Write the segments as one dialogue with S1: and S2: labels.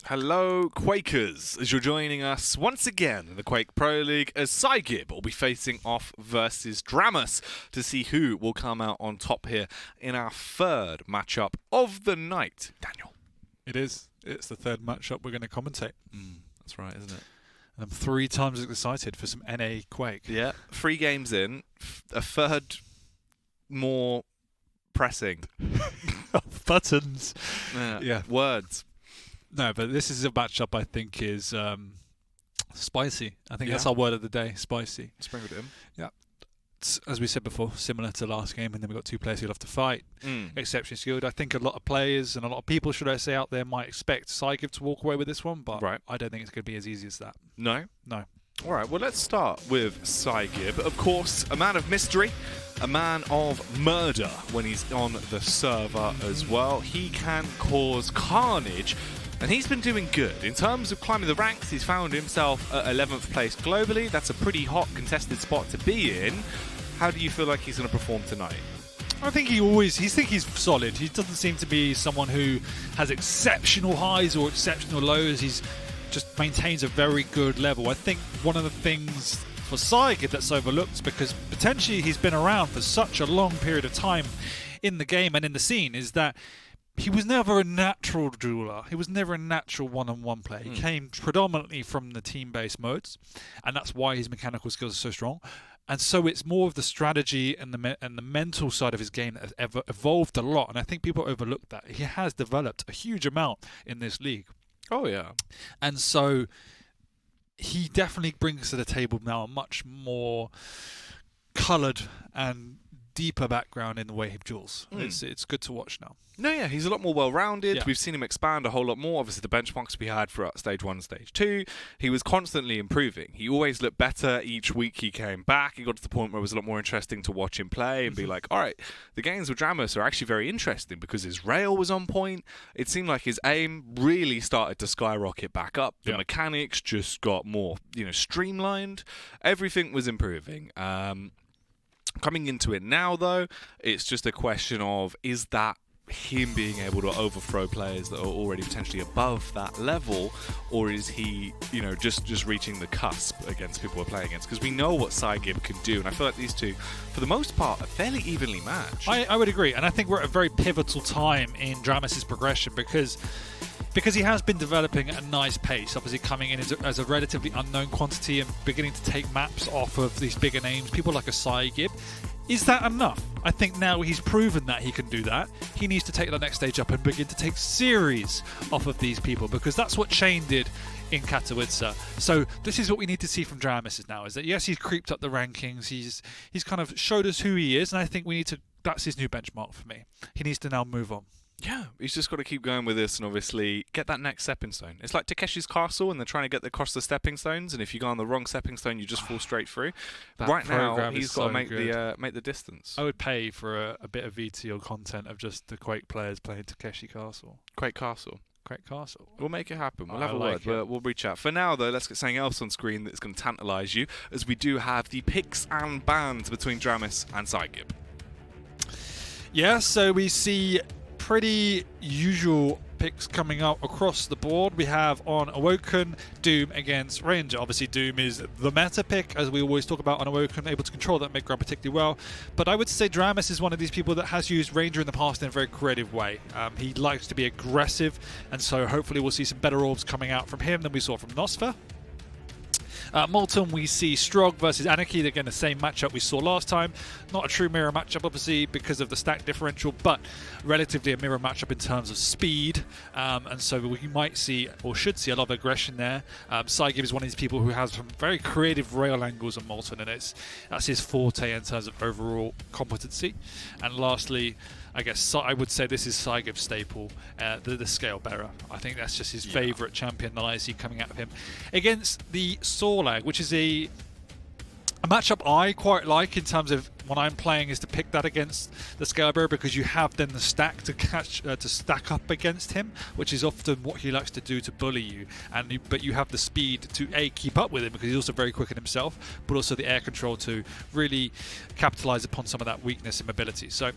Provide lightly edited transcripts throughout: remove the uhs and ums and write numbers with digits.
S1: Hello, Quakers, as you're joining us once again in the Quake Pro League as psygib will be facing off versus dramis to see who will come out on top here in our third matchup of the night. Daniel.
S2: It is. It's the third matchup we're going to commentate.
S1: That's right, isn't it?
S2: And I'm 3 times as excited for some NA Quake.
S1: Yeah, 3 games in, a third more pressing.
S2: Buttons.
S1: Yeah. Words.
S2: No, but this is a matchup I think is spicy. I think that's our word of the day, spicy.
S1: Sprinkle it in.
S2: Yeah. It's, as we said before, similar to last game, and then we've got 2 players who'll have to fight. Exceptionally skilled. I think a lot of players and a lot of people, should I say, out there might expect psygib to walk away with this one, but I don't think it's going to be as easy as that.
S1: No?
S2: No.
S1: All right, well, let's start with psygib. Of course, a man of mystery, a man of murder when he's on the server as well. He can cause carnage, and he's been doing good. In terms of climbing the ranks, he's found himself at 11th place globally. That's a pretty hot, contested spot to be in. How do you feel like he's going to perform tonight?
S2: I think he's solid. He doesn't seem to be someone who has exceptional highs or exceptional lows. He's just maintains a very good level. I think one of the things for psygib that's overlooked, because potentially he's been around for such a long period of time in the game and in the scene, is that he was never a natural dueler. He was never a natural one-on-one player. He came predominantly from the team-based modes, and that's why his mechanical skills are so strong. And so it's more of the strategy and the mental side of his game that has evolved a lot. And I think people overlook that. He has developed a huge amount in this league.
S1: Oh, yeah. And
S2: so he definitely brings to the table now a much more coloured and deeper background in the way he duels. It's good to watch now.
S1: No, yeah, he's a lot more well-rounded.
S2: Yeah.
S1: We've seen him expand a whole lot more. Obviously, the benchmarks we had throughout Stage 1 and Stage 2, he was constantly improving. He always looked better each week he came back. He got to the point where it was a lot more interesting to watch him play and be like, all right, the games with dramis are actually very interesting because his rail was on point. It seemed like his aim really started to skyrocket back up. The mechanics just got more, streamlined. Everything was improving. Coming into it now, though, it's just a question of, is that him being able to overthrow players that are already potentially above that level, or is he, just reaching the cusp against people we're playing against? Because we know what psygib can do, and I feel like these two, for the most part, are fairly evenly matched.
S2: I would agree, and I think we're at a very pivotal time in dramis' progression because he has been developing at a nice pace, obviously coming in as a relatively unknown quantity and beginning to take maps off of these bigger names, people like a psygib. Is that enough? I think now he's proven that he can do that. He needs to take the next stage up and begin to take series off of these people, because that's what Chain did in Katowice. So this is what we need to see from dramis now, is that yes, he's creeped up the rankings, he's kind of showed us who he is, and I think that's his new benchmark for me. He needs to now move on.
S1: Yeah, he's just got to keep going with this and obviously get that next stepping stone. It's like Takeshi's Castle, and they're trying to get across the stepping stones, and if you go on the wrong stepping stone, you just fall straight through. Right now, he's got to make the distance.
S2: I would pay for a bit of VTO content of just the Quake players playing Takeshi Castle.
S1: Quake Castle.
S2: Quake Castle.
S1: We'll make it happen. We'll have a word. We'll reach out. For now, though, let's get something else on screen that's going to tantalise you, as we do have the picks and bans between dramis and psygib.
S2: Yeah, so we see pretty usual picks coming up across the board. We have on Awoken, Doom against Ranger. Obviously, Doom is the meta pick, as we always talk about on Awoken, able to control that mid-ground particularly well. But I would say dramis is one of these people that has used Ranger in the past in a very creative way. He likes to be aggressive, and so hopefully we'll see some better orbs coming out from him than we saw from Nosfer. Molten, we see Strog versus Anarchy. Again, the same matchup we saw last time. Not a true mirror matchup, obviously, because of the stack differential, but relatively a mirror matchup in terms of speed. And so we might see, or should see, a lot of aggression there. psygib is one of these people who has some very creative rail angles on Molten, and that's his forte in terms of overall competency. And lastly, I guess I would say this is psygib's staple, the scale bearer. I think that's just his favourite champion that I see coming out of him. Against the Sorlag, which is a matchup I quite like in terms of when I'm playing, is to pick that against the scale bearer, because you have then the stack to stack up against him, which is often what he likes to do to bully you. But you have the speed to keep up with him, because he's also very quick in himself, but also the air control to really capitalise upon some of that weakness and mobility. So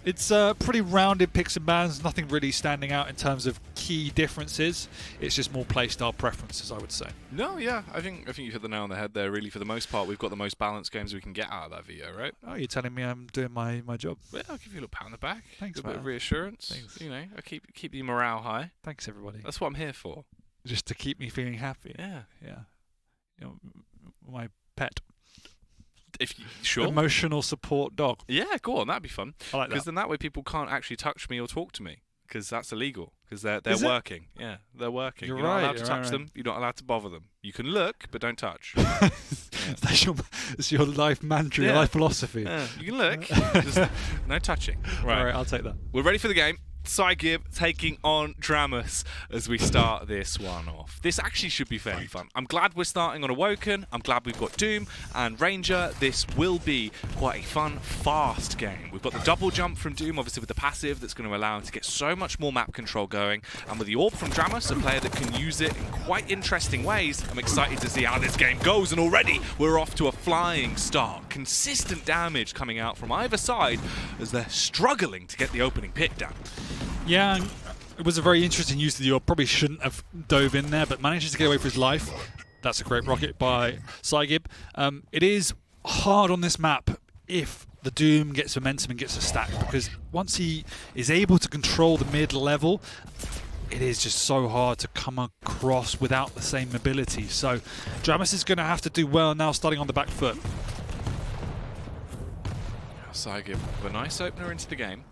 S2: It's pretty rounded picks and bans, nothing really standing out in terms of key differences. It's just more playstyle preferences, I would say.
S1: No, yeah, I think you hit the nail on the head there. Really, for the most part, we've got the most balanced games we can get out of that video, right?
S2: Oh, you're telling me I'm doing my job?
S1: Well, I'll give you a little pat on the back.
S2: Thanks,
S1: a bit of
S2: man.
S1: reassurance.
S2: Thanks.
S1: You know, I keep the morale high.
S2: Thanks, everybody.
S1: That's what I'm here for.
S2: Just to keep me feeling happy.
S1: Yeah.
S2: Yeah. You know, my pet.
S1: If you, sure.
S2: Emotional support dog.
S1: Yeah, go on. That'd be fun.
S2: I like that.
S1: Because then that way people can't actually touch me or talk to me. Because that's illegal. Because they're
S2: Is it?
S1: working. Yeah, they're working.
S2: You're
S1: You're not
S2: right,
S1: allowed to
S2: you're
S1: touch
S2: right.
S1: them. You're not allowed to bother them. You can look, but don't touch.
S2: That's your life mantra, your
S1: Yeah.
S2: life philosophy.
S1: Yeah, you can look, just no touching.
S2: All right, I'll take that.
S1: We're ready for the game. psygib taking on dramis as we start this one off. This actually should be fairly fun. I'm glad we're starting on Awoken. I'm glad we've got Doom and Ranger. This will be quite a fun, fast game. We've got the double jump from Doom, obviously with the passive that's going to allow him to get so much more map control going. And with the orb from Dramis, a player that can use it in quite interesting ways. I'm excited to see how this game goes. And already we're off to a flying start. Consistent damage coming out from either side as they're struggling to get the opening pick down.
S2: Yeah, it was a very interesting use of the orb. Probably shouldn't have dove in there, but manages to get away for his life. That's a great rocket by psygib. It is hard on this map if the Doom gets momentum and gets a stack, because once he is able to control the mid-level, it is just so hard to come across without the same mobility. So Dramis is going to have to do well now, starting on the back foot.
S1: psygib with a nice opener into the game.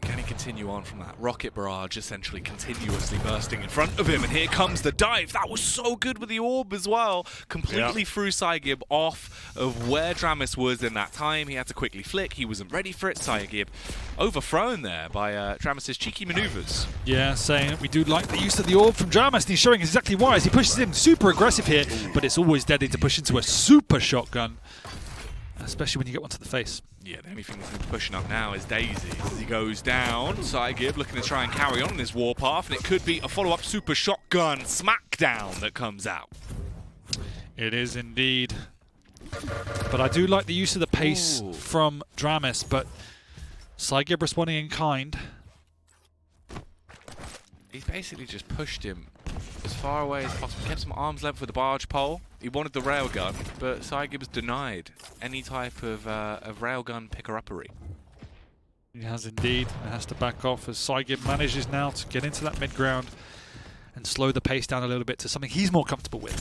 S1: Can he continue on from that? Rocket barrage essentially continuously bursting in front of him, and here comes the dive. That was so good with the orb as well. Completely threw psygib off of where Dramis was in that time. He had to quickly flick. He wasn't ready for it. psygib overthrown there by Dramis' cheeky maneuvers.
S2: Yeah, saying we do like the use of the orb from Dramis, and he's showing exactly why as he pushes in. Super aggressive here, but it's always deadly to push into a super shotgun, especially when you get one to the face.
S1: Yeah, the only thing he's pushing up now is Daisy. As he goes down, psygib looking to try and carry on his warpath, and it could be a follow-up super shotgun smackdown that comes out.
S2: It is indeed. But I do like the use of the pace from Dramis, but psygib responding in kind.
S1: He's basically just pushed him as far away as possible, kept some arm's length with the barge pole. He wanted the railgun, but psygib was denied any type of railgun picker-uppery.
S2: He has indeed. He has to back off as psygib manages now to get into that mid-ground and slow the pace down a little bit to something he's more comfortable with.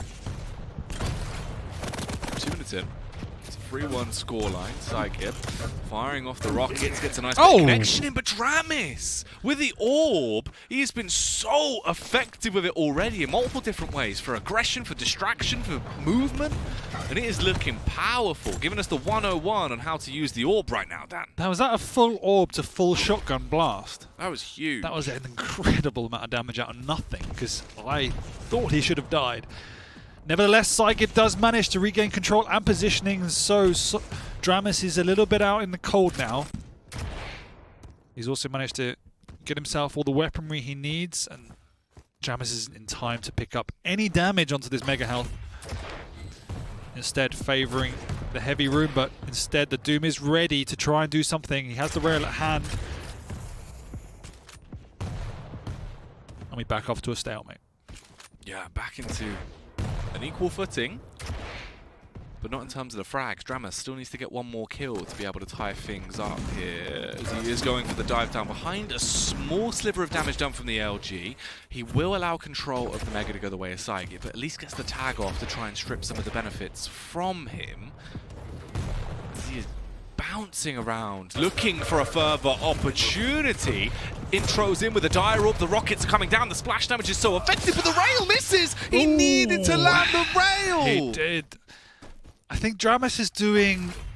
S1: 2 minutes in. It's a 3-1 scoreline. psygib firing off the rockets, gets a nice connection in, but Dramis with the orb, he's been so effective with it already in multiple different ways, for aggression, for distraction, for movement, and it is looking powerful, giving us the 101 on how to use the orb right now, Dan.
S2: Now, was that a full orb to full shotgun blast?
S1: That was huge.
S2: That was an incredible amount of damage out of nothing, because I thought he should have died. Nevertheless, psygib does manage to regain control and positioning, so Dramis is a little bit out in the cold now. He's also managed to get himself all the weaponry he needs, and Dramis isn't in time to pick up any damage onto this mega health. Instead favouring the heavy room, but instead the Doom is ready to try and do something. He has the rail at hand. And we back off to a stalemate.
S1: Yeah, back into an equal footing, but not in terms of the frags. Dramis still needs to get one more kill to be able to tie things up here, as he is going for the dive down behind. A small sliver of damage done from the LG. He will allow control of the Mega to go the way of psygib, but at least gets the tag off to try and strip some of the benefits from him. As he is bouncing around, looking for a further opportunity. Intros in with a dire orb. The rockets are coming down. The splash damage is so effective, but the rail misses. He needed to land the rail.
S2: He did. I think Dramis is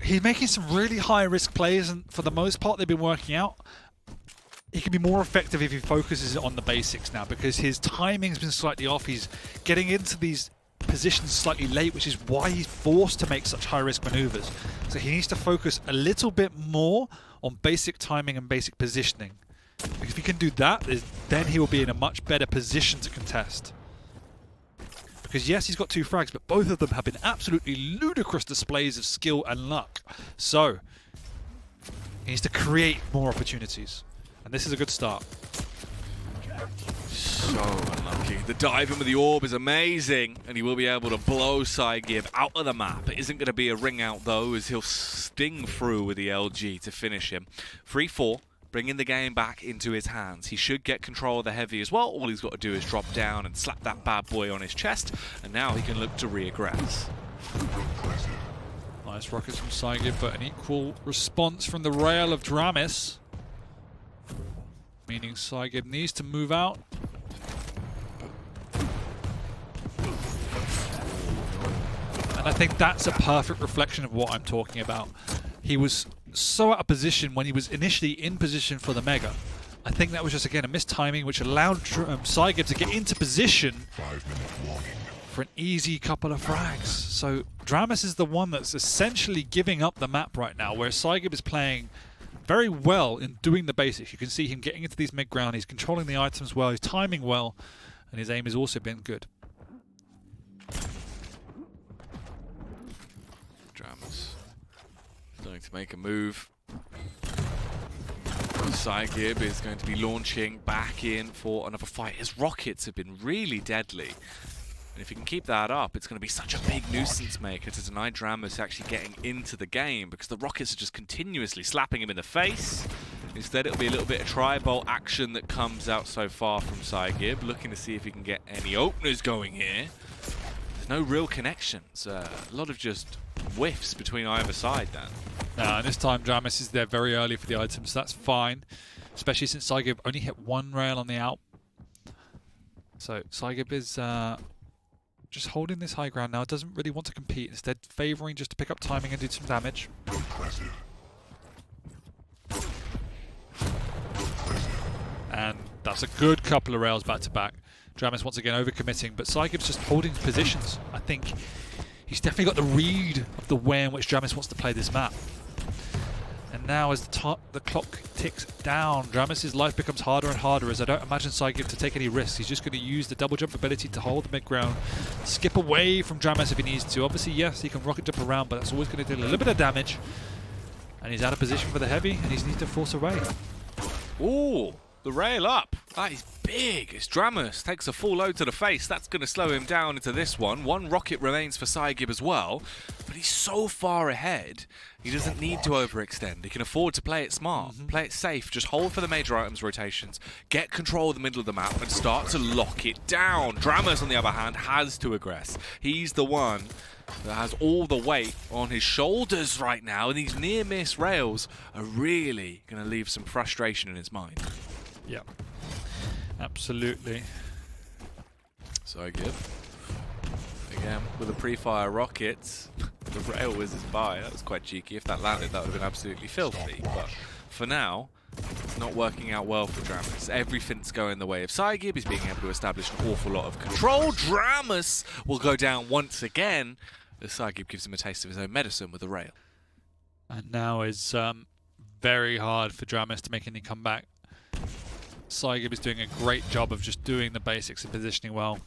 S2: he's making some really high-risk plays, and for the most part, they've been working out. He can be more effective if he focuses on the basics now, because his timing's been slightly off. He's getting into these positions slightly late, which is why he's forced to make such high-risk maneuvers. So he needs to focus a little bit more on basic timing and basic positioning. Because if he can do that, then he will be in a much better position to contest. Because yes, he's got 2 frags, but both of them have been absolutely ludicrous displays of skill and luck. So, He needs to create more opportunities. And this is a good start.
S1: So unlucky. The dive in with the orb is amazing, and he will be able to blow psygib out of the map. It isn't going to be a ring out though, as he'll sting through with the LG to finish him. 3-4, bringing the game back into his hands. He should get control of the heavy as well. All he's got to do is drop down and slap that bad boy on his chest, and now he can look to reaggress.
S2: Nice rockets from psygib, but an equal response from the rail of dramis. Meaning psygib needs to move out. And I think that's a perfect reflection of what I'm talking about. He was so out of position when he was initially in position for the Mega. I think that was just, again, a mistiming which allowed psygib to get into position for an easy couple of frags. So dramis is the one that's essentially giving up the map right now, where psygib is playing very well in doing the basics. You can see him getting into these mid-ground, he's controlling the items well, he's timing well, and his aim has also been good.
S1: Dramis starting to make a move. psygib is going to be launching back in for another fight. His rockets have been really deadly. And if he can keep that up, it's going to be such a big nuisance maker to deny dramis actually getting into the game, because the rockets are just continuously slapping him in the face. Instead, it'll be a little bit of tri-bolt action that comes out so far from psygib, looking to see if he can get any openers going here. There's no real connections. A lot of just whiffs between either side then.
S2: And this time dramis is there very early for the items, so that's fine. Especially since psygib only hit one rail on the out. So psygib is just holding this high ground now, doesn't really want to compete, instead favouring just to pick up timing and do some damage. And that's a good couple of rails back to back. dramis once again overcommitting, but psygib's just holding positions. I think he's definitely got the read of the way in which dramis wants to play this map. And now as the clock ticks down, dramis' life becomes harder and harder, as I don't imagine psygib to take any risks. He's just going to use the double jump ability to hold the mid-ground, skip away from dramis if he needs to. Obviously, yes, he can rocket jump around, but that's always going to deal a little bit of damage. And he's out of position for the heavy, and he's need to force away.
S1: Ooh, the rail up. That is big. It's dramis. Takes a full load to the face. That's going to slow him down into this one. One rocket remains for psygib as well. But he's so far ahead, he doesn't need to overextend. He can afford to play it smart, play it safe. Just hold for the major items rotations, get control of the middle of the map, and start to lock it down. dramis, on the other hand, has to aggress. He's the one that has all the weight on his shoulders right now, and these near-miss rails are really going to leave some frustration in his mind.
S2: Yeah, absolutely.
S1: psygib, again, with a pre-fire rocket, the rail whizzes by. That was quite cheeky. If that landed, that would have been absolutely filthy. But for now, it's not working out well for dramis. Everything's going the way of psygib. He's being able to establish an awful lot of control. dramis will go down once again, as psygib gives him a taste of his own medicine with the rail.
S2: And now it's very hard for dramis to make any comeback. psygib is doing a great job of just doing the basics and positioning well.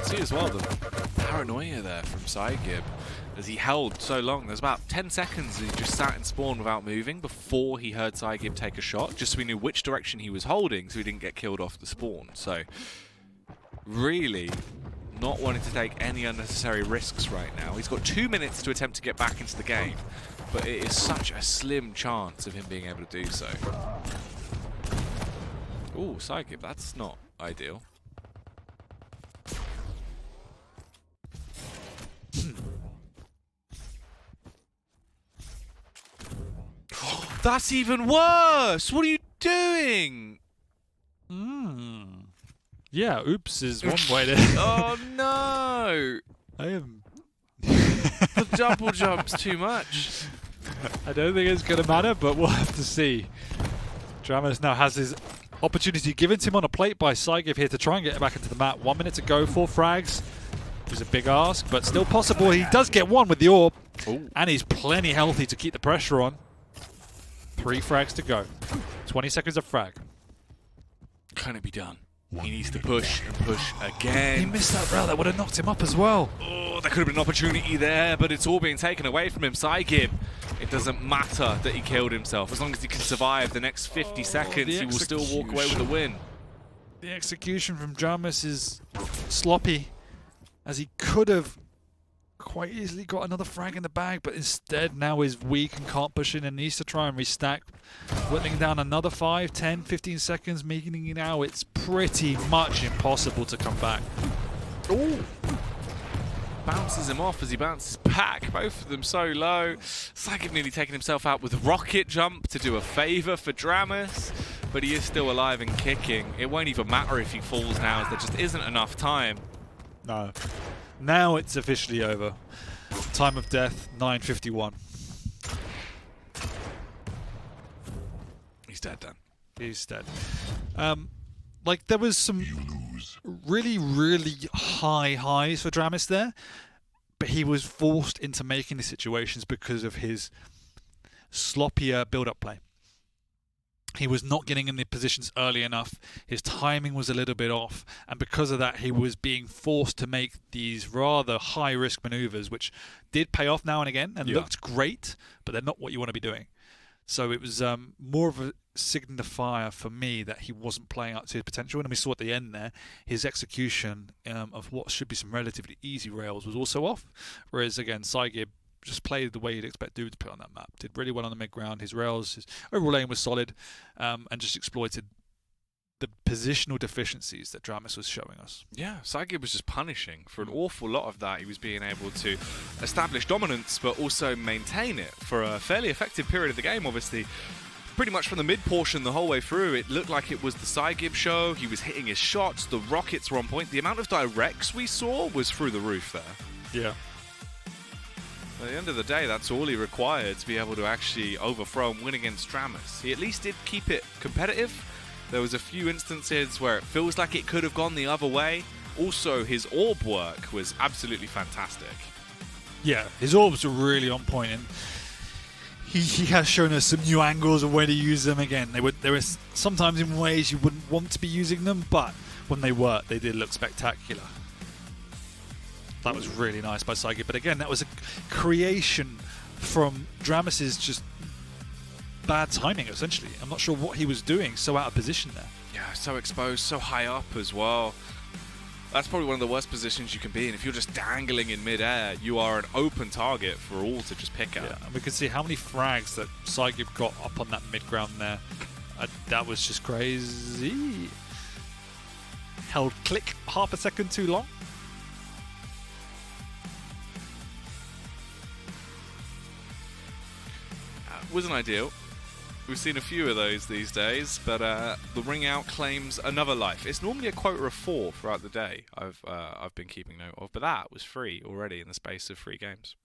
S1: See as well the paranoia there from psygib as he held so long. There's about 10 seconds he just sat in spawn without moving before he heard psygib take a shot, just so he knew which direction he was holding so he didn't get killed off the spawn. So really not wanting to take any unnecessary risks right now. He's got 2 minutes to attempt to get back into the game, but it is such a slim chance of him being able to do so. Ooh, psygib, that's not ideal. That's even worse! What are you doing?
S2: Yeah, oops is one way to...
S1: Oh no!
S2: I am...
S1: The double jump's too much.
S2: I don't think it's going to matter, but we'll have to see. dramis now has his opportunity given to him on a plate by psygib here to try and get back into the map. 1 minute to go, 4 frags. It was a big ask, but still possible. He does get one with the orb. Ooh. And he's plenty healthy to keep the pressure on. 3 frags to go. 20 seconds of frag.
S1: Can it be done? He needs to push and push again.
S2: He missed that rail. That would have knocked him up as well.
S1: Oh, there could have been an opportunity there, but it's all being taken away from him. psygib It doesn't matter that he killed himself. As long as he can survive the next 50 seconds, he will still walk away with a win.
S2: The execution from dramis is sloppy, as he could have quite easily got another frag in the bag, but instead now is weak and can't push in and needs to try and restack, whittling down another 5, 10, 15 seconds, meaning now it's pretty much impossible to come back.
S1: Ooh. Bounces him off as he bounces back, both of them so low. psygib nearly taking himself out with rocket jump to do a favour for dramis, but he is still alive and kicking. It won't even matter if he falls now, as there just isn't enough time.
S2: No. Now it's officially over. Time of death, 9:51.
S1: He's dead then.
S2: He's dead. Like, there was some really, really high highs for dramis there, but he was forced into making the situations because of his sloppier build-up play. He was not getting in the positions early enough, his timing was a little bit off, and because of that he was being forced to make these rather high-risk maneuvers, which did pay off now and again and looked great, but they're not what you want to be doing. So it was more of a signifier for me that he wasn't playing up to his potential, and we saw at the end there, his execution of what should be some relatively easy rails was also off, whereas again psygib just played the way you'd expect Doom to play on that map. Did really well on the mid-ground. His rails, his overall lane was solid, and just exploited the positional deficiencies that dramis was showing us.
S1: Yeah, psygib was just punishing. For an awful lot of that, he was being able to establish dominance, but also maintain it for a fairly effective period of the game, obviously. Pretty much from the mid-portion the whole way through, it looked like it was the psygib show. He was hitting his shots, the rockets were on point. The amount of directs we saw was through the roof there.
S2: Yeah.
S1: At the end of the day, that's all he required to be able to actually overthrow and win against dramis. He at least did keep it competitive. There was a few instances where it feels like it could have gone the other way. Also, his orb work was absolutely fantastic.
S2: Yeah, his orbs were really on point, and he has shown us some new angles of where to use them again. There were sometimes in ways you wouldn't want to be using them, but when they worked, they did look spectacular. That was really nice by psygib, but again, that was a creation from dramis's just bad timing, essentially. I'm not sure what he was doing, so out of position there.
S1: Yeah, so exposed, so high up as well. That's probably one of the worst positions you can be in. If you're just dangling in mid-air, you are an open target for all to just pick at.
S2: Yeah, and we can see how many frags that psygib got up on that mid-ground there. That was just crazy. Held click half a second too long.
S1: Wasn't ideal. We've seen a few of those these days, but the ring out claims another life. It's normally a quota of 4 throughout the day. I've been keeping note of, but that was 3 already in the space of 3 games.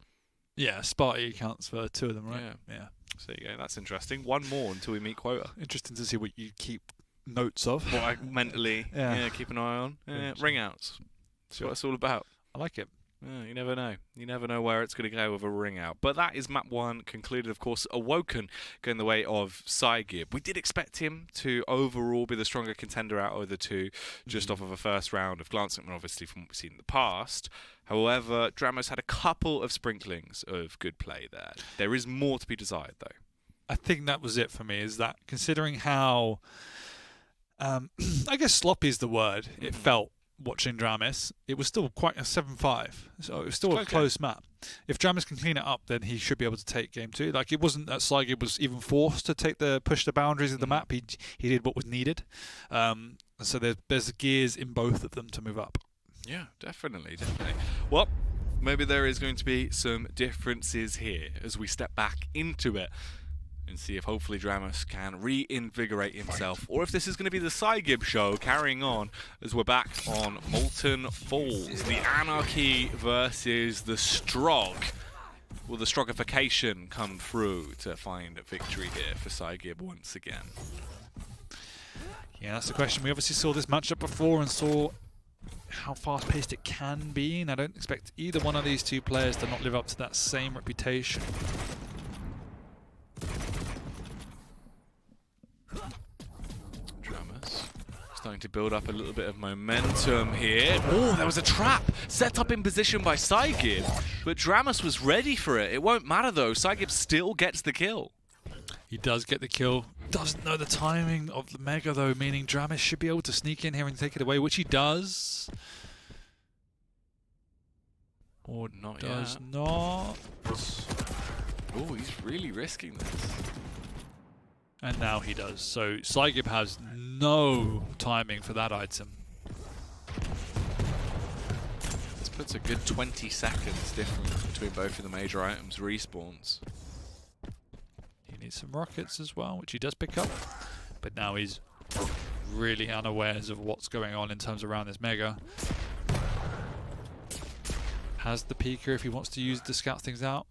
S2: Yeah, Sparty counts for 2 of them, right?
S1: Yeah. So there you go. That's interesting. 1 more until we meet quota.
S2: Interesting to see what you keep notes of.
S1: What I mentally keep an eye on. Ring outs. That's what it's all about.
S2: I like it.
S1: Yeah, you never know. You never know where it's going to go with a ring out. But that is map 1 concluded. Of course, Awoken going the way of psygib. We did expect him to overall be the stronger contender out of the 2, just off of a first round of glancing, obviously from what we've seen in the past. However, dramis had a couple of sprinklings of good play there. There is more to be desired, though.
S2: I think that was it for me, is that considering how, I guess sloppy is the word, it felt. Watching dramis, it was still quite a 7-5, so it was still a close map. If dramis can clean it up, then he should be able to take game 2. Like, it wasn't that psygib was even forced to push the boundaries of the map. He did what was needed. So there's gears in both of them to move up.
S1: Yeah, definitely. Well, maybe there is going to be some differences here as we step back into it and see if hopefully dramis can reinvigorate himself, or if this is going to be the psygib show carrying on as we're back on Molten Falls. The Anarchy versus the Strog. Will the Strogification come through to find a victory here for psygib once again?
S2: Yeah, that's the question. We obviously saw this matchup before and saw how fast-paced it can be, and I don't expect either one of these 2 players to not live up to that same reputation.
S1: Starting to build up a little bit of momentum here. Oh, there was a trap set up in position by psygib, but dramis was ready for it. It won't matter though, psygib still gets the kill.
S2: He does get the kill. Doesn't know the timing of the Mega though, meaning dramis should be able to sneak in here and take it away, which he does. Or
S1: not
S2: does
S1: yet.
S2: not.
S1: Oh, he's really risking this.
S2: And now he does. So psygib has no timing for that item.
S1: This puts a good 20 seconds difference between both of the major items respawns.
S2: He needs some rockets as well, which he does pick up. But now he's really unawares of what's going on in terms around this Mega. Has the Peeker if he wants to use it to scout things out.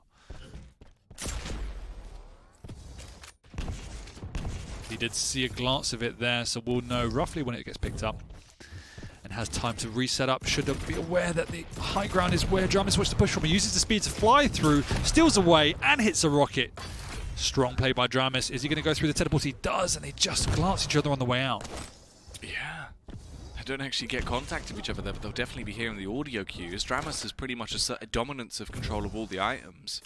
S2: He did see a glance of it there, so we'll know roughly when it gets picked up. And has time to reset up. Should be aware that the high ground is where dramis wants to push from. He uses the speed to fly through, steals away, and hits a rocket. Strong play by dramis. Is he going to go through the teleport? He does, and they just glance each other on the way out.
S1: Yeah. They don't actually get contact of each other there, but they'll definitely be hearing the audio cues. Dramis has pretty much a dominance of control of all the items.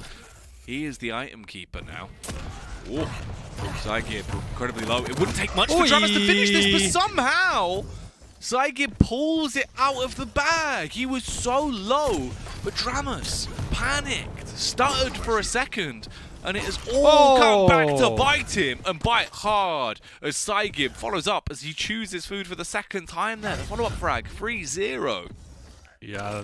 S1: He is the item keeper now. Oh, psygib incredibly low. It wouldn't take much for dramis to finish this, but somehow psygib pulls it out of the bag. He was so low, but dramis panicked, stuttered for a second, and it has all come back to bite him, and bite hard as psygib follows up as he chooses food for the second time there. The follow-up frag, 3-0.
S2: Yeah,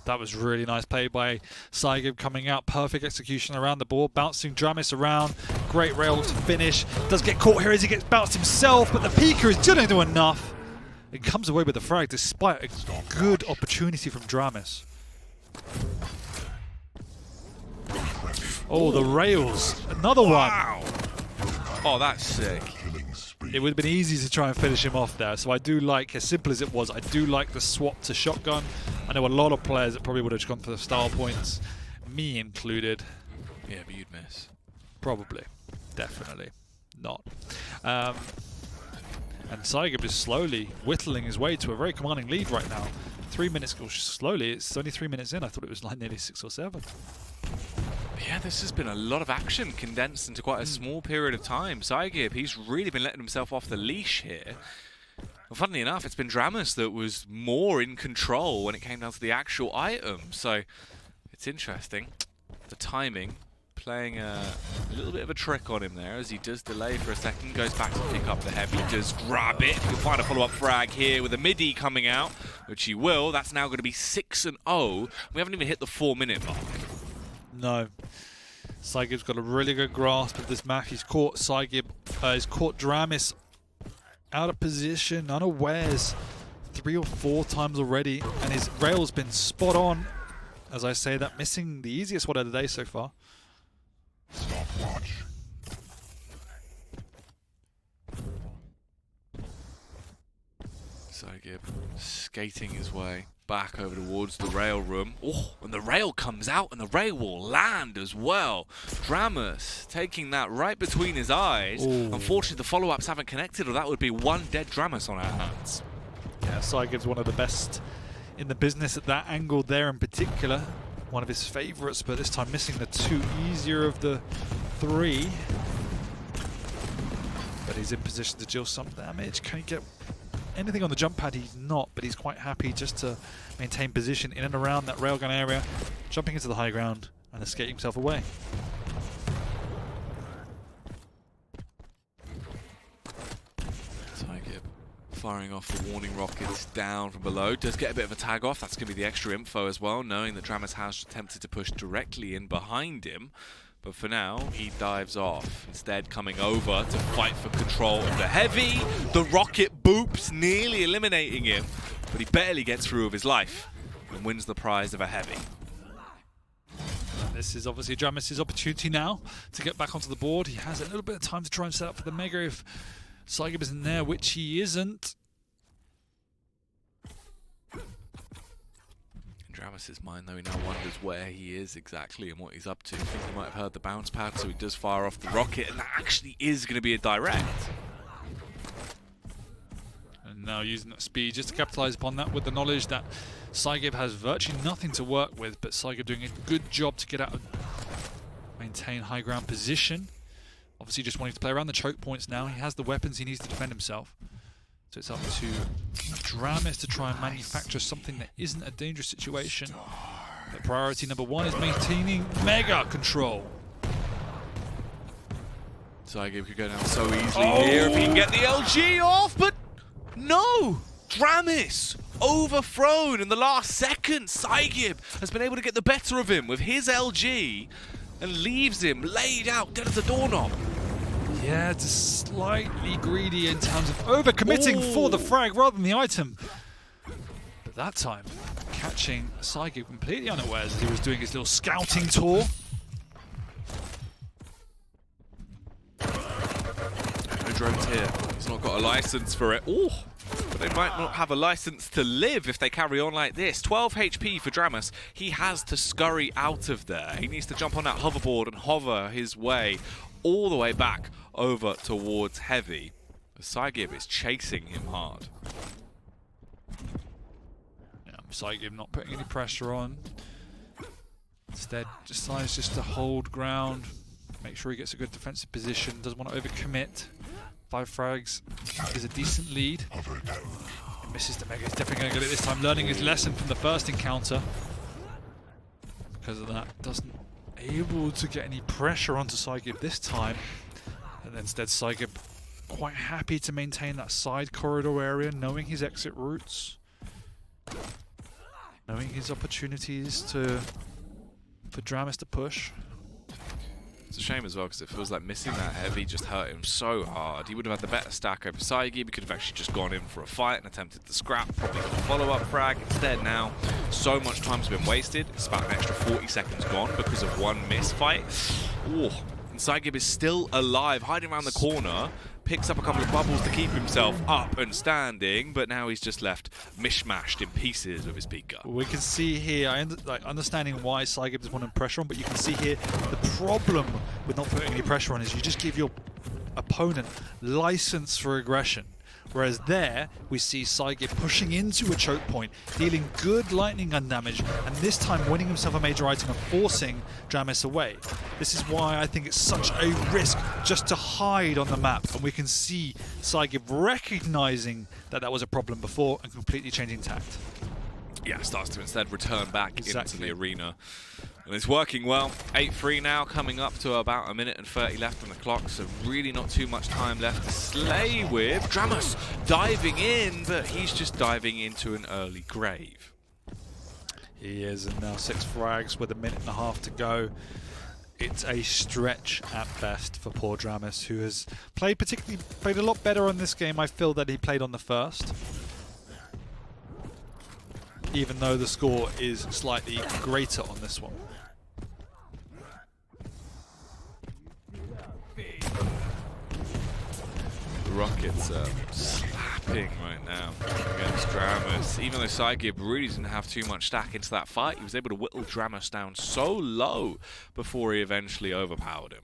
S2: that was really nice play by psygib coming out. Perfect execution around the board, bouncing dramis around. Great rail to finish. Does get caught here as he gets bounced himself, but the Peeker is didn't do enough. It comes away with the frag despite a good opportunity from dramis. Oh, the rails. Another one.
S1: Oh, that's sick.
S2: It would have been easy to try and finish him off there. So I do like, as simple as it was, I do like the swap to shotgun. I know a lot of players that probably would have just gone for the style points, me included.
S1: Yeah, but you'd miss.
S2: Probably. Definitely not. And psygib is slowly whittling his way to a very commanding lead right now. 3 minutes goes slowly. It's only 3 minutes in. I thought it was like nearly 6 or 7.
S1: Yeah, this has been a lot of action condensed into quite a small period of time. psygib, he's really been letting himself off the leash here. Well, funnily enough, it's been dramis that was more in control when it came down to the actual item. So it's interesting. The timing playing a little bit of a trick on him there as he does delay for a second, goes back to pick up the heavy, does grab it. He'll find a follow-up frag here with a midi coming out, which he will. That's now going to be 6-0. We haven't even hit the 4-minute mark.
S2: No. psygib's got a really good grasp of this map. He's caught he's caught dramis out of position, unawares 3 or 4 times already, and his rail's been spot on. As I say that, missing the easiest one of the day so far.
S3: Stopwatch.
S1: psygib skating his way back over towards the rail room. Oh, and the rail comes out, and the rail will land as well. dramis taking that right between his eyes.
S2: Ooh.
S1: Unfortunately, the follow-ups haven't connected, or that would be one dead dramis on our hands.
S2: Yeah, psygib's one of the best in the business at that angle there in particular. One of his favorites, but this time missing the 2 easier of the 3. But he's in position to deal some damage. Can he get anything on the jump pad? He's not, but he's quite happy just to maintain position in and around that railgun area, jumping into the high ground and escaping himself away.
S1: psygib firing off the warning rockets down from below. Does get a bit of a tag off. That's going to be the extra info as well, knowing that dramis has attempted to push directly in behind him. But for now, he dives off, instead coming over to fight for control of the heavy. The rocket boops, nearly eliminating him, but he barely gets through with his life and wins the prize of a heavy.
S2: This is obviously dramis' opportunity now to get back onto the board. He has a little bit of time to try and set up for the Mega if psygib isn't there, which he isn't.
S1: In dramis' mind, though, he now wonders where he is exactly and what he's up to. I think he might have heard the bounce pad, so he does fire off the rocket, and that actually is going to be a direct.
S2: And now, using that speed just to capitalize upon that with the knowledge that psygib has virtually nothing to work with, but psygib doing a good job to get out of maintain high ground position. Obviously just wanting to play around the choke points now. He has the weapons he needs to defend himself. So it's up to dramis to try and manufacture something that isn't a dangerous situation. But priority number one is maintaining mega control.
S1: psygib could go down so easily here if he can get the LG off, but no! Dramis overthrown in the last second. psygib has been able to get the better of him with his LG and leaves him laid out dead as a doorknob.
S2: Yeah, just slightly greedy in terms of overcommitting for the frag rather than the item. But that time, catching psygib completely unawares as he was doing his little scouting tour.
S1: No drones here. He's not got a license for it. Oh, but they might not have a license to live if they carry on like this. 12 HP for dramis. He has to scurry out of there. He needs to jump on that hoverboard and hover his way all the way back over towards heavy. psygib is chasing him hard.
S2: Yeah, psygib not putting any pressure on. Instead, decides just to hold ground, make sure he gets a good defensive position, doesn't want to overcommit. 5 frags is a decent lead. He misses the mega, he's definitely going to get it this time, learning his lesson from the first encounter. Because of that, doesn't able to get any pressure onto psygib this time. And instead psygib quite happy to maintain that side corridor area, knowing his exit routes, knowing his opportunities for dramis to push.
S1: It's a shame as well because it feels like missing that heavy just hurt him so hard. He would have had the better stack over psygib. He could have actually just gone in for a fight and attempted to scrap, probably got a follow-up frag. Instead now, so much time's been wasted. It's about an extra 40 seconds gone because of one misfight. Oh, and psygib is still alive, hiding around the corner. Picks up a couple of bubbles to keep himself up and standing, but now he's just left mishmashed in pieces with his Pika.
S2: We can see here, understanding why psygib is wanting pressure on, but you can see here the problem with not putting any pressure on is you just give your opponent license for aggression. Whereas there, we see psygib pushing into a choke point, dealing good lightning gun damage, and this time winning himself a major item and forcing dramis away. This is why I think it's such a risk just to hide on the map, and we can see psygib recognizing that that was a problem before and completely changing tact.
S1: Yeah, starts to instead return back into the arena. And it's working well. 8-3 now, coming up to about 1 minute and 30 left on the clock, so really not too much time left to slay with. dramis diving in, but he's just diving into an early grave.
S2: He is, and now 6 frags with 1.5 minutes to go. It's a stretch at best for poor dramis, who has played a lot better on this game, I feel, that he played on the first. Even though the score is slightly greater on this one.
S1: The Rockets are slapping right now against dramis. Even though psygib really didn't have too much stack into that fight, he was able to whittle dramis down so low before he eventually overpowered him.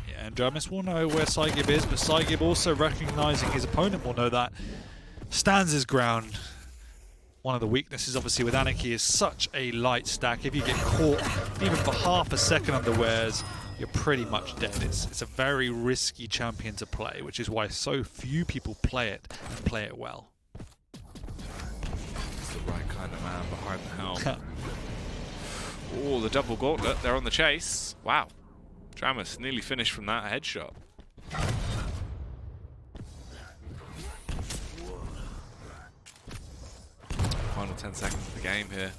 S2: Yeah, and dramis will know where psygib is, but psygib also recognizing his opponent will know that, stands his ground. One of the weaknesses, obviously, with Anarchy is such a light stack. If you get caught, even for half a second unawares, you're pretty much dead. It's a very risky champion to play, which is why so few people play it and play it well.
S1: It's the right kind of man behind the helm. Oh, the double gauntlet. They're on the chase. Wow. dramis nearly finished from that headshot. Final 10 seconds of the game here,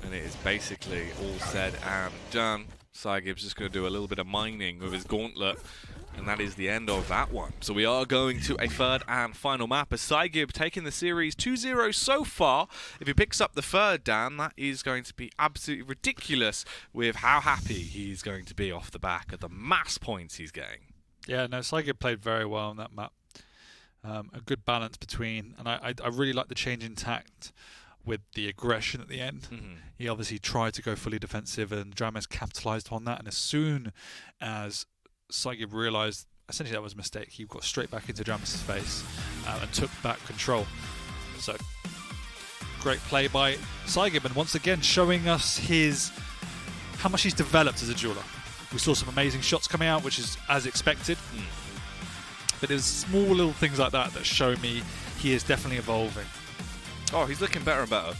S1: and it is basically all said and done. psygib's just going to do a little bit of mining with his gauntlet, and that is the end of that one. So we are going to a third and final map, as psygib taking the series 2-0 so far. If he picks up the third, Dan, that is going to be absolutely ridiculous with how happy he's going to be off the back of the mass points he's getting.
S2: Yeah, no, psygib played very well on that map. A good balance between, and I really like the change in tact with the aggression at the end. He obviously tried to go fully defensive, and dramis capitalized on that, and as soon as psygib realized essentially that was a mistake, he got straight back into dramis' face and took back control. So great play by psygib, and once again showing us how much he's developed as a jeweler. We saw some amazing shots coming out, which is as expected. But there's small little things like that that show me he is definitely evolving.
S1: Oh, he's looking better and better.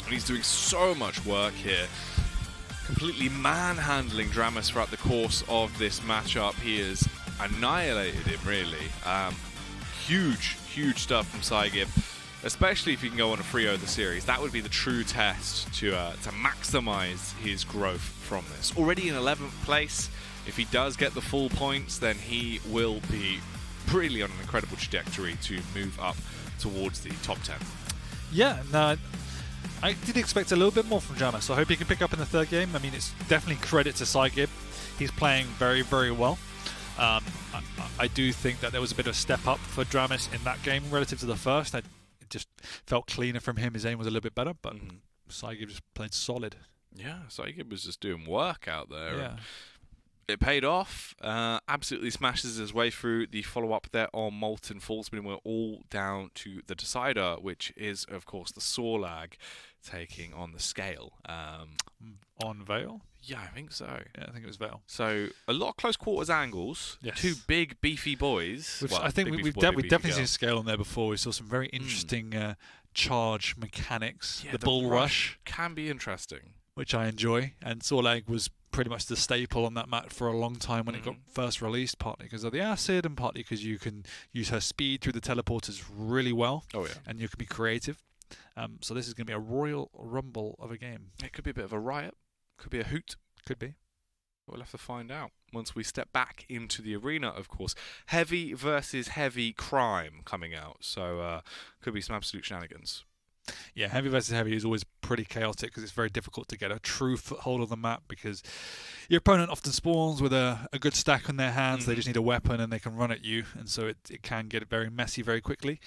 S1: And he's doing so much work here. Completely manhandling dramis throughout the course of this matchup. He has annihilated him, really. Huge stuff from psygib. Especially if you can go on a 3-0 the series. That would be the true test to maximize his growth from this. Already in 11th place. If he does get the full points, then he will be really on an incredible trajectory to move up towards the top 10.
S2: Yeah, no, I did expect a little bit more from dramis, so I hope he can pick up in the third game. I mean, it's definitely credit to psygib. He's playing very, very well. I do think that there was a bit of a step up for dramis in that game relative to the first. It just felt cleaner from him. His aim was a little bit better, but psygib just played solid.
S1: Yeah, psygib was just doing work out there.
S2: Yeah.
S1: It paid off. Absolutely smashes his way through the follow-up there on Molten Falls, but we're all down to the decider, which is, of course, the Sorlag taking on the Scale.
S2: On Veil?
S1: Yeah, I think so.
S2: Yeah, I think it was Veil.
S1: So a lot of close quarters angles.
S2: Yes.
S1: Two big, beefy boys.
S2: Well,
S1: I think
S2: we've definitely seen Scale on there before. We saw some very interesting charge mechanics.
S1: Yeah,
S2: the bull rush
S1: can be interesting,
S2: which I enjoy. And Sorlag was pretty much the staple on that map for a long time when it got first released, partly because of the acid and partly because you can use her speed through the teleporters really well.
S1: Oh yeah.
S2: And you can be creative. So this is going to be a royal rumble of a game.
S1: It could be a bit of a riot. Could be a hoot.
S2: Could be.
S1: We'll have to find out once we step back into the arena, of course. Heavy versus heavy crime coming out. So could be some absolute shenanigans.
S2: Yeah, heavy versus heavy is always pretty chaotic because it's very difficult to get a true foothold of the map because your opponent often spawns with a good stack on their hands. They just need a weapon and they can run at you, and so it can get very messy very quickly.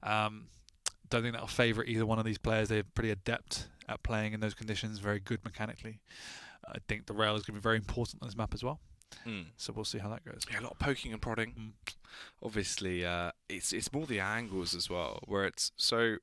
S2: Don't think that'll favour either one of these players. They're pretty adept at playing in those conditions, very good mechanically. I think the rail is going to be very important on this map as well. So we'll see how that goes.
S1: Yeah, a lot of poking and prodding. Obviously, it's more the angles as well, where it's so...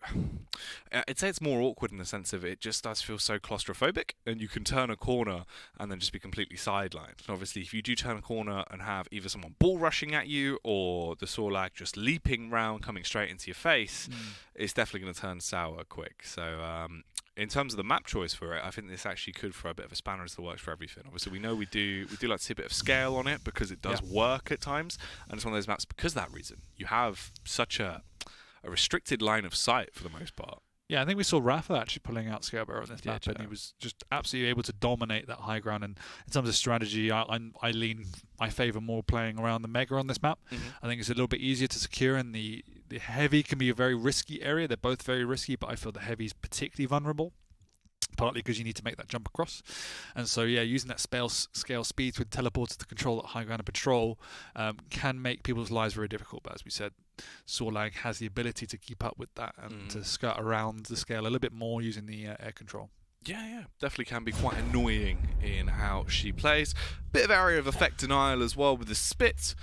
S1: I'd say it's more awkward in the sense of it just does feel so claustrophobic, and you can turn a corner and then just be completely sidelined. And obviously, if you do turn a corner and have either someone bull rushing at you or the Sorlag just leaping round, coming straight into your face, it's definitely going to turn sour quick. So... in terms of the map choice for it, I think this actually could throw a bit of a spanner into the works for everything. Obviously, we know we do like to see a bit of scale on it because it does work at times, and it's one of those maps because of that reason. You have such a restricted line of sight for the most part.
S2: Yeah, I think we saw Rafa actually pulling out Scalebearer on this map, and he was just absolutely able to dominate that high ground. And in terms of strategy, I favour more playing around the Mega on this map. I think it's a little bit easier to secure, and the heavy can be a very risky area. They're both very risky, but I feel the heavy is particularly vulnerable, partly because you need to make that jump across. And so, yeah, using that scale speed with teleporters to control that high ground and patrol can make people's lives very difficult. But as we said, Sorlag has the ability to keep up with that and to skirt around the scale a little bit more using the air control.
S1: Yeah, definitely can be quite annoying in how she plays. Bit of area of effect denial as well with the spit,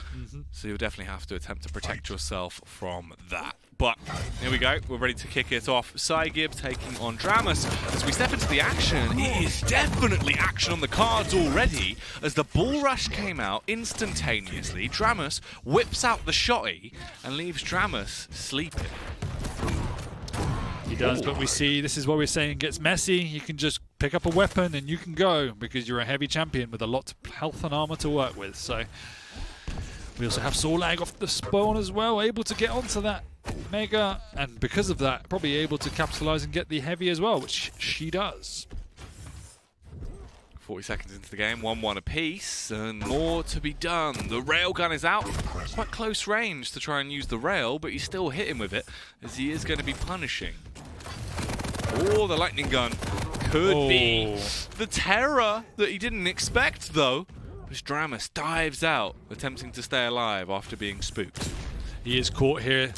S1: so you'll definitely have to attempt to protect yourself from that. But here we go, we're ready to kick it off. psygib taking on dramis. As we step into the action, it is definitely action on the cards already. As the bull rush came out instantaneously, dramis whips out the shotty and leaves dramis sleeping.
S2: He does, but we see, this is what we're saying, gets messy. You can just pick up a weapon and you can go because you're a heavy champion with a lot of health and armor to work with. So we also have Sorlag off the spawn as well, able to get onto that Mega, and because of that, probably able to capitalize and get the heavy as well, which she does.
S1: 40 seconds into the game, 1-1 apiece, and more to be done. The railgun is out. Quite close range to try and use the rail, but you still hit him with it, as he is going to be punishing. Oh, the lightning gun could be the terror that he didn't expect, though. As dramis dives out, attempting to stay alive after being spooked.
S2: He is caught here.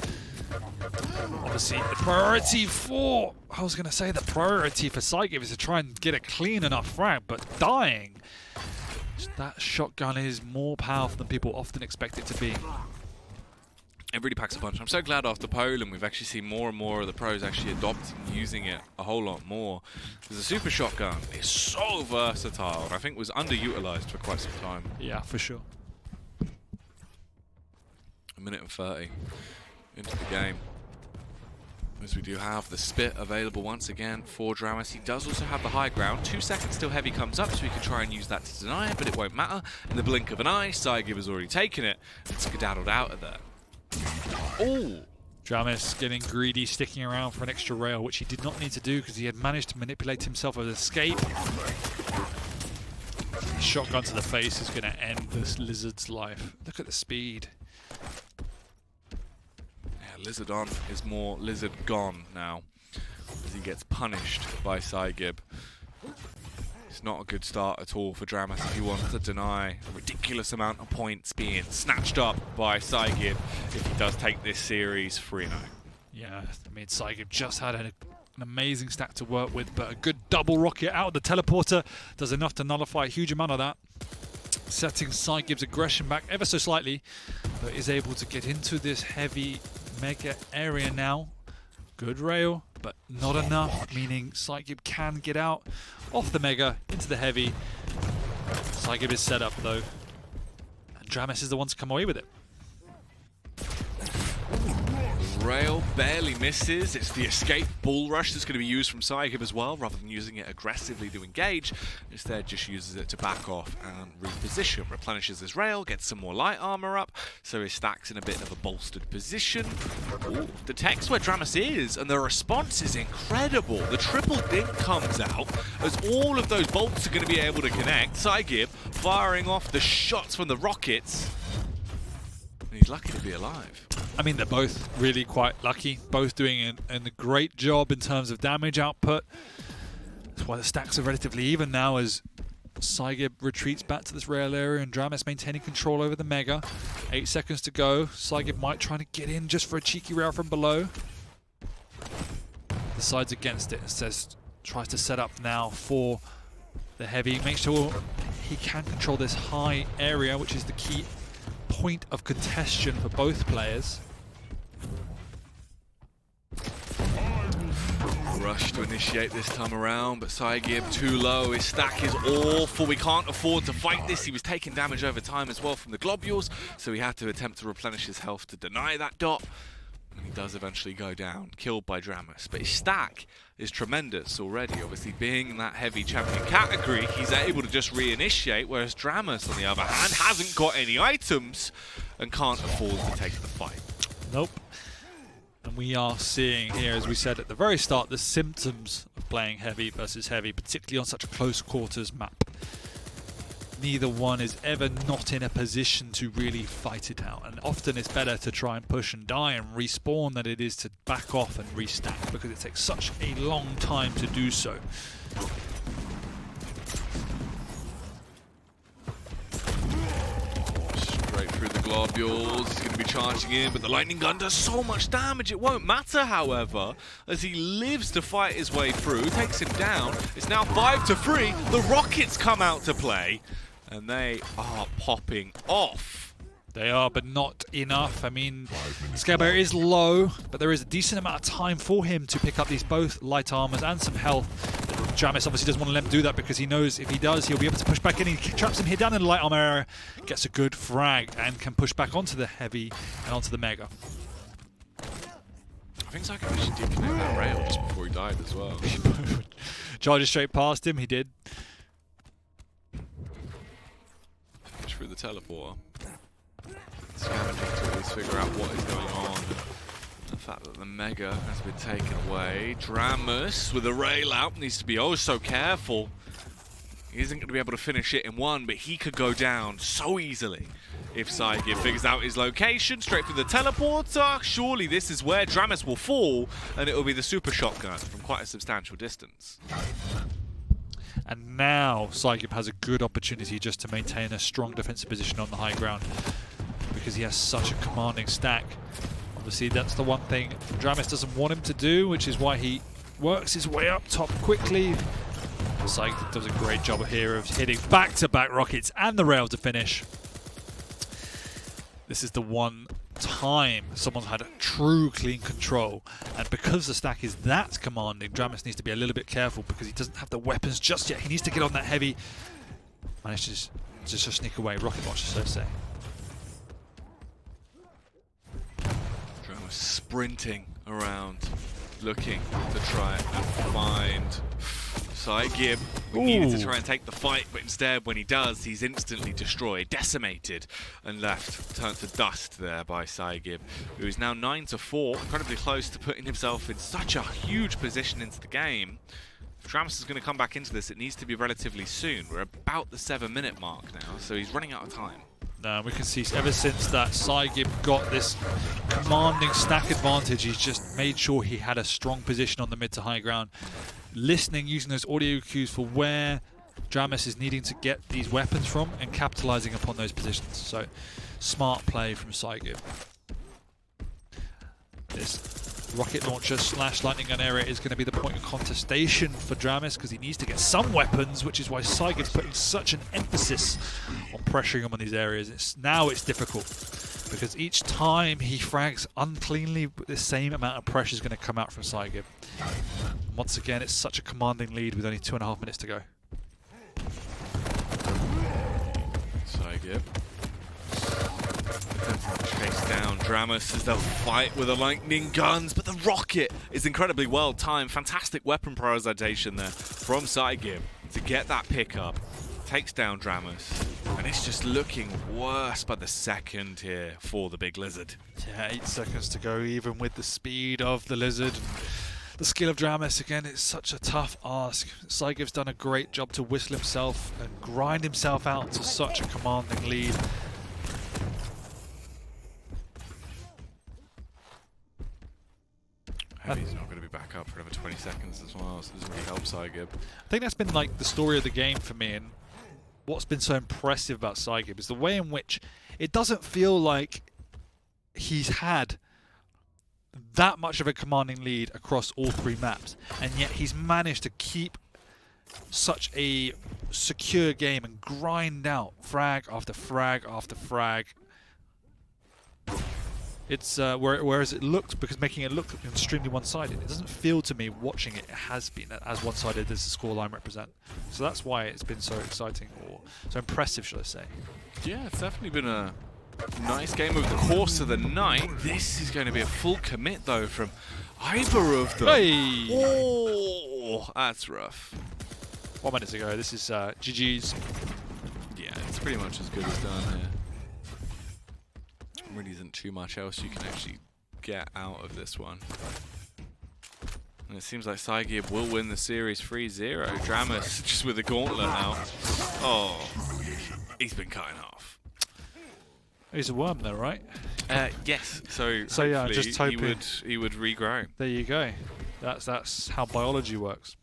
S2: Obviously, the priority for... I was going to say the priority for psygib is to try and get a clean enough frag, but dying... That shotgun is more powerful than people often expect it to be.
S1: It really packs a punch. I'm so glad after Poland we've actually seen more and more of the pros actually adopting using it a whole lot more. Because the super shotgun is so versatile and I think was underutilized for quite some time.
S2: Yeah, for sure.
S1: 1:30 into the game. As we do have the spit available once again for dramis. He does also have the high ground. 2 seconds till heavy comes up, so he can try and use that to deny it, but it won't matter. In the blink of an eye, psygib has already taken it and skedaddled out of there. Oh!
S2: dramis getting greedy, sticking around for an extra rail, which he did not need to do because he had managed to manipulate himself as escape. A shotgun to the face is going to end this lizard's life. Look at the speed.
S1: Lizard on is more lizard gone now as he gets punished by psygib. It's not a good start at all for dramis if he wants to deny a ridiculous amount of points being snatched up by psygib if he does take this series 3-0.
S2: Yeah, I mean, psygib just had an amazing stack to work with, but a good double rocket out of the teleporter does enough to nullify a huge amount of that, setting psygib's aggression back ever so slightly, but is able to get into this heavy mega area now. Good rail, but not enough, meaning psygib can get out off the mega into the heavy. psygib is set up though, and dramis is the one to come away with it.
S1: Rail barely misses. It's the escape bull rush that's going to be used from psygib as well, rather than using it aggressively to engage. Instead, just uses it to back off and reposition. Replenishes his rail, gets some more light armor up, so his stack's in a bit of a bolstered position. Ooh, detects where dramis is, and the response is incredible. The triple dink comes out as all of those bolts are going to be able to connect. psygib firing off the shots from the rockets. And he's lucky to be alive.
S2: I mean, they're both really quite lucky, both doing a great job in terms of damage output. That's why the stacks are relatively even now as psygib retreats back to this rail area and dramis maintaining control over the mega. 8 seconds to go. psygib might try to get in just for a cheeky rail from below. Decides against it and tries to set up now for the heavy. Make sure he can control this high area, which is the key point of contention for both players.
S1: Rush to initiate this time around, but psygib too low. His stack is awful. We can't afford to fight this. He was taking damage over time as well from the globules, so he had to attempt to replenish his health to deny that dot. And he does eventually go down, killed by dramis. But his stack is tremendous already. Obviously, being in that heavy champion category, he's able to just reinitiate, whereas dramis, on the other hand, hasn't got any items and can't afford to take the fight.
S2: Nope. And we are seeing here, as we said at the very start, the symptoms of playing heavy versus heavy, particularly on such a close quarters map. Neither one is ever not in a position to really fight it out, and often it's better to try and push and die and respawn than it is to back off and restack, because it takes such a long time to do so.
S1: Straight through the globules, he's going to be charging in, but the lightning gun does so much damage, it won't matter, however, as he lives to fight his way through, takes him down. It's now 5-3, the rockets come out to play, and they are popping off.
S2: They are, but not enough. I mean, scale barrier is low, but there is a decent amount of time for him to pick up these both light armors and some health. dramis obviously doesn't want to let him do that because he knows if he does, he'll be able to push back in. He traps him here down in the light armor area, gets a good frag, and can push back onto the heavy and onto the mega.
S1: I think psygib actually did connect that rail just before he died as well.
S2: Charges straight past him, he did.
S1: Through the teleporter. Scavenging to always figure out what is going on. The fact that the mega has been taken away. dramis with a rail out needs to be oh so careful. He isn't going to be able to finish it in one, but he could go down so easily if psygib figures out his location straight through the teleporter. Surely this is where dramis will fall, and it will be the super shotgun from quite a substantial distance.
S2: And now psygib has a good opportunity just to maintain a strong defensive position on the high ground because he has such a commanding stack. Obviously that's the one thing dramis doesn't want him to do, which is why he works his way up top quickly. psygib does a great job here of hitting back-to-back rockets and the rail to finish. This is the one time someone's had a true clean control, and because the stack is that commanding, dramis needs to be a little bit careful because he doesn't have the weapons just yet. He needs to get on that heavy. Manages to just sneak away. Rocket launcher, so to say.
S1: dramis sprinting around, looking to try and find psygib. We needed to try and take the fight, but instead, when he does, he's instantly destroyed, decimated, and turned to dust there by psygib, who is now 9-4, incredibly close to putting himself in such a huge position into the game. If dramis is going to come back into this, it needs to be relatively soon. We're about the 7-minute mark now, so he's running out of time.
S2: No, we can see ever since that psygib got this commanding stack advantage, he's just made sure he had a strong position on the mid to high ground. Listening, using those audio cues for where dramis is needing to get these weapons from and capitalizing upon those positions. So, smart play from psygib. This rocket launcher / lightning gun area is going to be the point of contestation for dramis because he needs to get some weapons, which is why psygib's putting such an emphasis on pressuring him on these areas. Now it's difficult because each time he frags uncleanly, the same amount of pressure is going to come out from psygib. Once again, it's such a commanding lead with only 2.5 minutes to go.
S1: psygib chase down dramis as they'll fight with the lightning guns, but the rocket is incredibly well timed. Fantastic weapon prioritization there from psygib to get that pickup. Takes down dramis, and it's just looking worse by the second here for the big lizard.
S2: Yeah, 8 seconds to go, even with the speed of the lizard. The skill of dramis, again, it's such a tough ask. psygib's done a great job to whistle himself and grind himself out to such a commanding lead.
S1: Heavy's not going to be back up for another 20 seconds as well, so it doesn't really help psygib.
S2: I think that's been like the story of the game for me, and what's been so impressive about psygib is the way in which it doesn't feel like he's had that much of a commanding lead across all 3 maps, and yet he's managed to keep such a secure game and grind out frag after frag after frag. It's whereas it looked, because making it look extremely one-sided, it doesn't feel to me watching it has been as one-sided as the scoreline represent. So that's why it's been so exciting, or so impressive, should I say.
S1: Yeah, it's definitely been a nice game over the course of the night. This is going to be a full commit, though, from either of them.
S2: Hey!
S1: Oh, that's rough.
S2: 1 minute to go. This is GG's.
S1: Yeah, it's pretty much as good as done here. Really isn't too much else you can actually get out of this one. And it seems like psygib will win the series 3-0. dramis just with a gauntlet now. Oh, he's been cutting off.
S2: He's a worm though, right?
S1: Yes. So
S2: yeah, just hoping
S1: he would regrow.
S2: There you go. That's how biology works.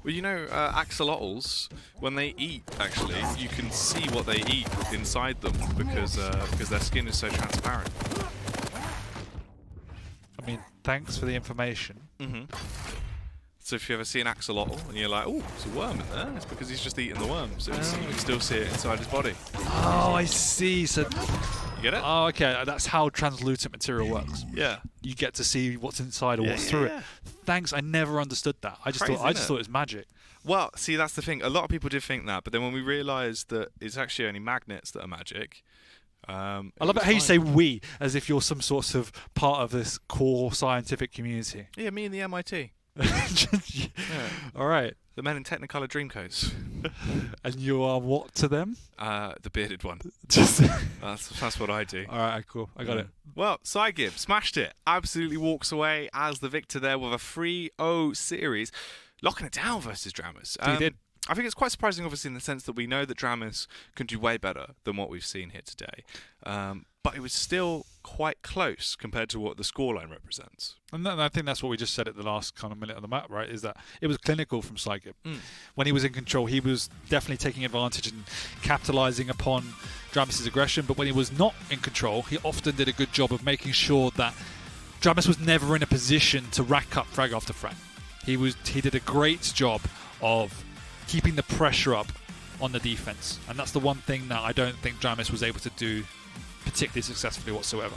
S1: Well, you know, axolotls, when they eat, actually, you can see what they eat inside them because their skin is so transparent.
S2: I mean, thanks for the information.
S1: So if you ever see an axolotl and you're like, oh, there's a worm in there, it's because he's just eating the worm. So you can still see it inside his body.
S2: Oh, I see. So
S1: you get it?
S2: Oh, okay. That's how translucent material works.
S1: Yeah.
S2: You get to see what's inside or what's through it. Thanks. I never understood that. I just thought it was magic.
S1: Well, see, that's the thing. A lot of people did think that, but then when we realised that it's actually only magnets that are magic.
S2: I love it how you say "we" as if you're some sort of part of this core scientific community.
S1: Yeah, me and the MIT.
S2: Yeah. All right.
S1: The men in Technicolor Dreamcoats.
S2: And you are what to them?
S1: The bearded one. That's what I do.
S2: All right, cool. I got it.
S1: Well, psygib smashed it. Absolutely walks away as the victor there with a 3-0 series, locking it down versus dramis.
S2: He did.
S1: I think it's quite surprising, obviously, in the sense that we know that dramis can do way better than what we've seen here today. But it was still quite close compared to what the scoreline represents.
S2: And I think that's what we just said at the last kind of minute on the map, right? Is that it was clinical from psygib. When he was in control, he was definitely taking advantage and capitalizing upon dramis' aggression. But when he was not in control, he often did a good job of making sure that dramis was never in a position to rack up frag after frag. He did a great job of keeping the pressure up on the defense, and that's the one thing that I don't think dramis was able to do particularly successfully whatsoever.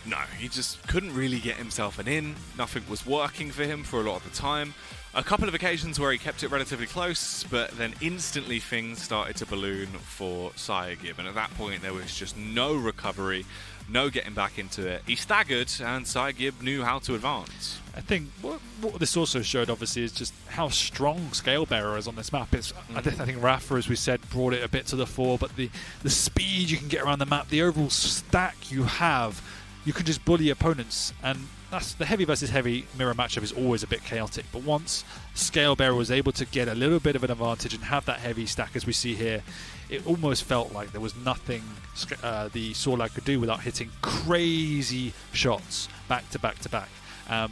S1: No, he just couldn't really get himself an in. Nothing was working for him for a lot of the time. A couple of occasions where he kept it relatively close, but then instantly things started to balloon for psygib, and at that point there was just no recovery, no getting back into it. He staggered, and psygib knew how to advance.
S2: I think what this also showed, obviously, is just how strong Scalebearer is on this map. I think Rafa, as we said, brought it a bit to the fore, but the speed you can get around the map, the overall stack you have, you can just bully opponents, and that's the heavy versus heavy mirror matchup is always a bit chaotic. But once Scalebearer was able to get a little bit of an advantage and have that heavy stack, as we see here, it almost felt like there was nothing the Sorlag could do without hitting crazy shots back to back to back. And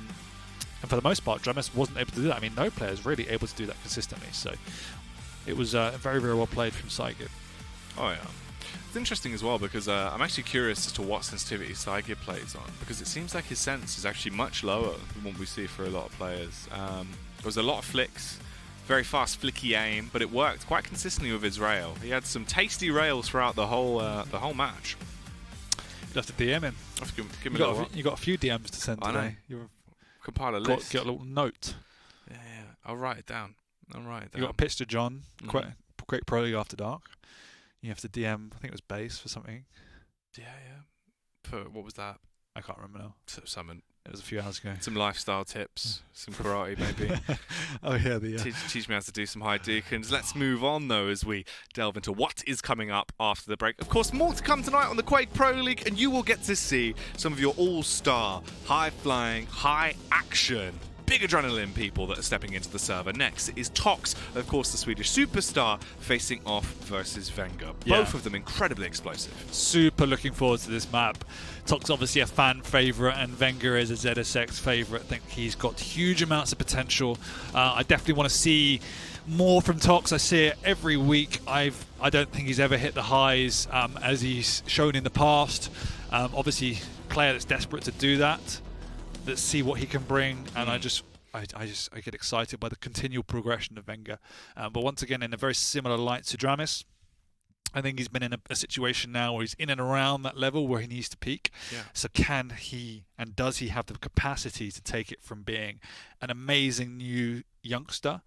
S2: for the most part, dramis wasn't able to do that. I mean, no player is really able to do that consistently. So it was very, very well played from psygib.
S1: Oh yeah. It's interesting as well because I'm actually curious as to what sensitivity psygib plays on, because it seems like his sense is actually much lower than what we see for a lot of players. There was a lot of flicks, very fast flicky aim, but it worked quite consistently with his rail. He had some tasty rails throughout the whole match.
S2: You'll have to DM him.
S1: Give me
S2: You got a few DMs to send today.
S1: Compile a list.
S2: Get a little note.
S1: Yeah, I'll write it down.
S2: You got a pitch to John. Quake Pro League After Dark. You have to DM, I think it was base for something.
S1: Yeah. For what was that?
S2: I can't remember now.
S1: Something.
S2: It was a few hours ago.
S1: Some lifestyle tips, some karate maybe.
S2: Oh yeah,
S1: Teach me how to do some high deacons. Let's move on though as we delve into what is coming up after the break. Of course, more to come tonight on the Quake Pro League, and you will get to see some of your all-star, high-flying, high-action, big adrenaline people that are stepping into the server. Next is Tox, of course, the Swedish superstar, facing off versus Wenger. Both of them incredibly explosive.
S2: Super looking forward to this map. Tox obviously a fan favourite, and Wenger is a ZSX favourite. I think he's got huge amounts of potential. I definitely want to see more from Tox. I see it every week. I don't think he's ever hit the highs as he's shown in the past. Obviously, player that's desperate to do that. Let's see what he can bring, and I get excited by the continual progression of Wenger. But once again, in a very similar light to dramis, I think he's been in a situation now where he's in and around that level where he needs to peak. Yeah. So can he, and does he have the capacity to take it from being an amazing new youngster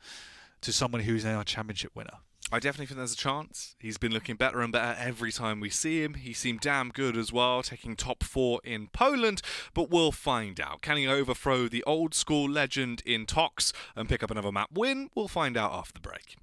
S2: to someone who's now a championship winner?
S1: I definitely think there's a chance. He's been looking better and better every time we see him. He seemed damn good as well, taking top 4 in Poland, but we'll find out. Can he overthrow the old school legend in Tox and pick up another map win? We'll find out after the break.